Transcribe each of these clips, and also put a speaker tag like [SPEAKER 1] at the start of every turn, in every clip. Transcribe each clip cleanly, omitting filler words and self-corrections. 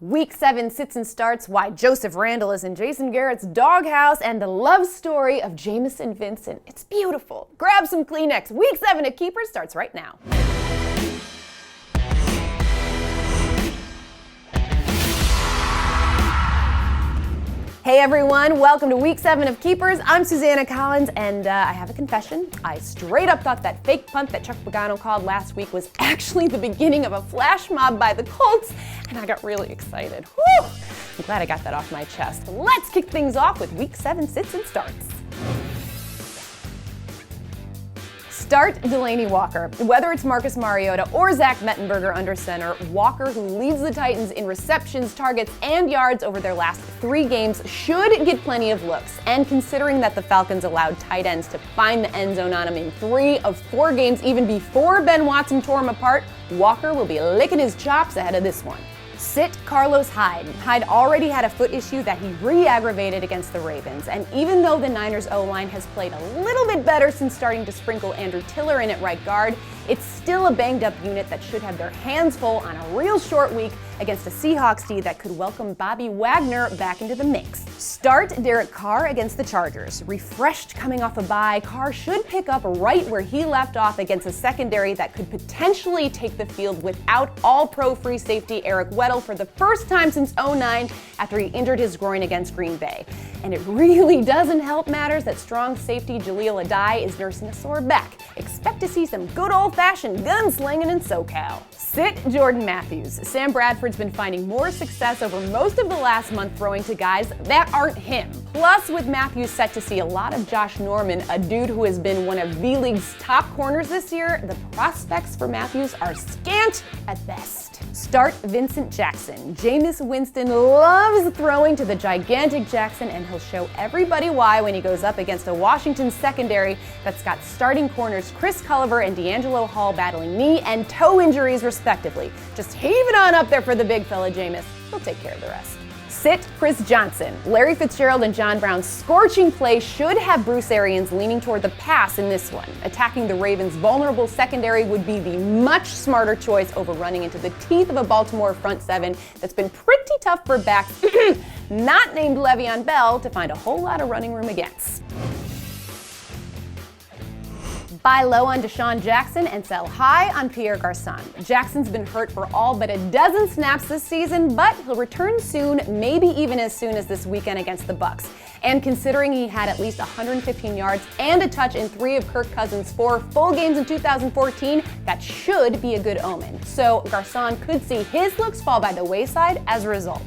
[SPEAKER 1] Week 7 sits and starts, why Joseph Randle is in Jason Garrett's doghouse, and the love story of Jameis Winston. It's beautiful. Grab some Kleenex. Week 7 of Keepers starts right now. Hey everyone, welcome to Week 7 of Keepers. I'm Susannah Collins, and I have a confession. I straight up thought that fake punt that Chuck Pagano called last week was actually the beginning of a flash mob by the Colts, and I got really excited. Whew! I'm glad I got that off my chest. Let's kick things off with Week 7 sits and starts. Start Delanie Walker. Whether it's Marcus Mariota or Zach Mettenberger under center, Walker, who leads the Titans in receptions, targets, and yards over their last 3 games, should get plenty of looks. And considering that the Falcons allowed tight ends to find the end zone on him in 3 of 4 games even before Ben Watson tore him apart, Walker will be licking his chops ahead of this one. Sit Carlos Hyde. Hyde already had a foot issue that he re-aggravated against the Ravens, and even though the Niners O-line has played a little bit better since starting to sprinkle Andrew Tiller in at right guard, it's still a banged-up unit that should have their hands full on a real short week against a Seahawks D that could welcome Bobby Wagner back into the mix. Start Derek Carr against the Chargers. Refreshed coming off a bye, Carr should pick up right where he left off against a secondary that could potentially take the field without all-pro free safety Eric Weddle for the first time since 2009 after he injured his groin against Green Bay. And it really doesn't help matters that strong safety Jaleel Adai is nursing a sore back. Expect to see some good old-fashioned gunslinging in SoCal. Sit Jordan Matthews. Sam Bradford's been finding more success over most of the last month throwing to guys that aren't him. Plus, with Matthews set to see a lot of Josh Norman, a dude who has been one of V-League's top corners this year, the prospects for Matthews are scant at best. Start Vincent Jackson. Jameis Winston loves throwing to the gigantic Jackson, and he'll show everybody why when he goes up against a Washington secondary that's got starting corners Chris Culliver and D'Angelo Hall battling knee and toe injuries respectively. Just heave it on up there for the big fella, Jameis. He'll take care of the rest. Sit Chris Johnson. Larry Fitzgerald and John Brown's scorching play should have Bruce Arians leaning toward the pass in this one. Attacking the Ravens' vulnerable secondary would be the much smarter choice over running into the teeth of a Baltimore front 7 that's been pretty tough for backs not named Le'Veon Bell to find a whole lot of running room against. Buy low on Deshaun Jackson and sell high on Pierre Garçon. Jackson's been hurt for all but a dozen snaps this season, but he'll return soon, maybe even as soon as this weekend against the Bucs. And considering he had at least 115 yards and a touch in 3 of Kirk Cousins' 4 full games in 2014, that should be a good omen. So Garçon could see his looks fall by the wayside as a result.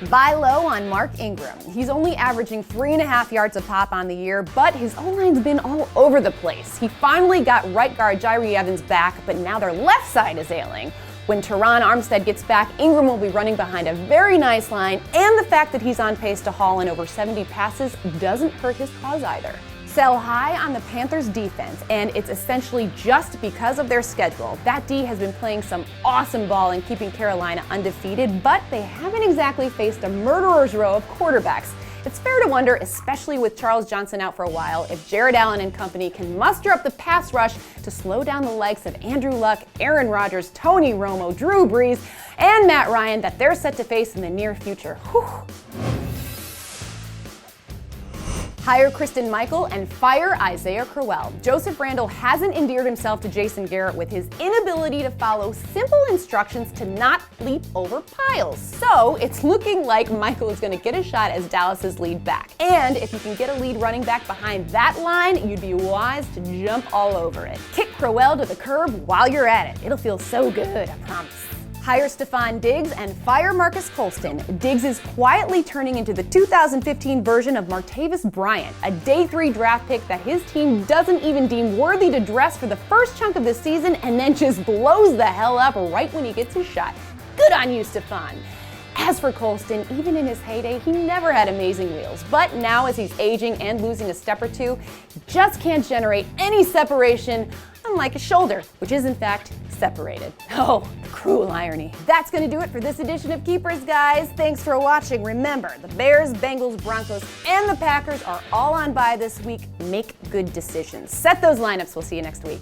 [SPEAKER 1] Buy low on Mark Ingram. He's only averaging 3.5 yards a pop on the year, but his O-line's been all over the place. He finally got right guard Jyree Evans back, but now their left side is ailing. When Teron Armstead gets back, Ingram will be running behind a very nice line, and the fact that he's on pace to haul in over 70 passes doesn't hurt his cause either. Sell high on the Panthers defense, and it's essentially just because of their schedule. That D has been playing some awesome ball and keeping Carolina undefeated, but they haven't exactly faced a murderer's row of quarterbacks. It's fair to wonder, especially with Charles Johnson out for a while, if Jared Allen and company can muster up the pass rush to slow down the likes of Andrew Luck, Aaron Rodgers, Tony Romo, Drew Brees, and Matt Ryan that they're set to face in the near future. Whew. Hire Kristen Michael and fire Isaiah Crowell. Joseph Randle hasn't endeared himself to Jason Garrett with his inability to follow simple instructions to not leap over piles. So it's looking like Michael is going to get a shot as Dallas's lead back. And if you can get a lead running back behind that line, you'd be wise to jump all over it. Kick Crowell to the curb while you're at it. It'll feel so good, I promise. Hire Stephon Diggs and fire Marcus Colston. Diggs is quietly turning into the 2015 version of Martavis Bryant, a day 3 draft pick that his team doesn't even deem worthy to dress for the first chunk of the season and then just blows the hell up right when he gets his shot. Good on you, Stephon. As for Colston, even in his heyday, he never had amazing wheels. But now as he's aging and losing a step or two, he just can't generate any separation, unlike his shoulder, which is in fact separated. Oh, the cruel irony. That's going to do it for this edition of Keepers, guys. Thanks for watching. Remember, the Bears, Bengals, Broncos, and the Packers are all on bye this week. Make good decisions. Set those lineups. We'll see you next week.